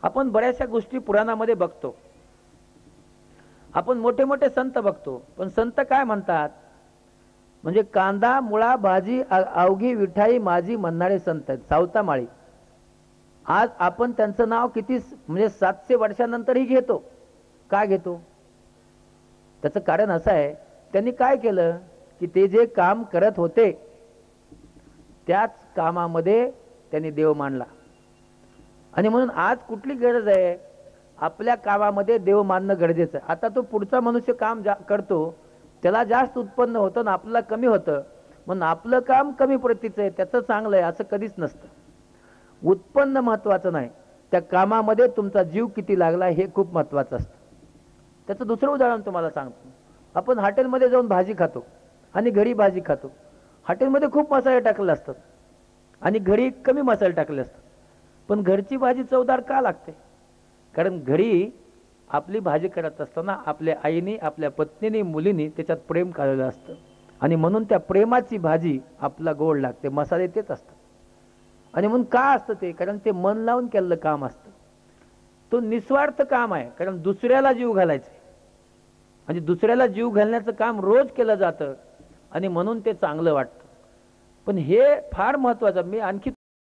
आपण बऱ्याचशा गोष्टी पुराणामध्ये बघतो, आपण मोठे मोठे संत बघतो, पण संत काय म्हणतात, म्हणजे कांदा मुळा भाजी अवघी विठाई माझी म्हणणारे संत आहेत, सावता माळी. आज आपण त्यांचं नाव किती म्हणजे 700 वर्षानंतरही घेतो. का घेतो? त्याचं कारण असं आहे, त्यांनी काय केलं की ते जे काम करत होते त्याच कामामध्ये त्यांनी देव मानला. आणि म्हणून आज कुठली गरज आहे, आपल्या कामामध्ये देव मानणं गरजेचं आहे. आता तो पुढचा मनुष्य काम करतो, त्याला जास्त उत्पन्न होतं ना आपल्याला कमी होतं, म्हणून आपलं काम कमी प्रतीचं आहे, त्याचं चांगलं आहे असं कधीच नसतं. उत्पन्न महत्वाचं नाही, त्या कामामध्ये तुमचा जीव किती लागला हे खूप महत्वाचं असतं. त्याचं दुसरं उदाहरण तुम्हाला सांगतो. आपण हॉटेलमध्ये जाऊन भाजी खातो आणि घरी भाजी खातो. हॉटेलमध्ये खूप मसाले टाकले असतात आणि घरी कमी मसाले टाकले असतात, पण घरची भाजी चवदार का लागते? कारण घरी आपली भाजी करत असताना आपल्या आईने, आपल्या पत्नीने, मुलीने त्याच्यात प्रेम काढलेलं असतं आणि म्हणून त्या प्रेमाची भाजी आपला गोड लागते. मसाले तेच असतात. आणि म्हणून का असतं ते? कारण ते मन लावून केलेलं काम असतं. तो निस्वार्थ काम आहे, कारण दुसऱ्याला जीव घालायचं म्हणजे दुसऱ्याला जीव घालण्याचं काम रोज केलं जातं आणि म्हणून ते चांगलं वाटतं. पण हे फार महत्वाचं. मी आणखी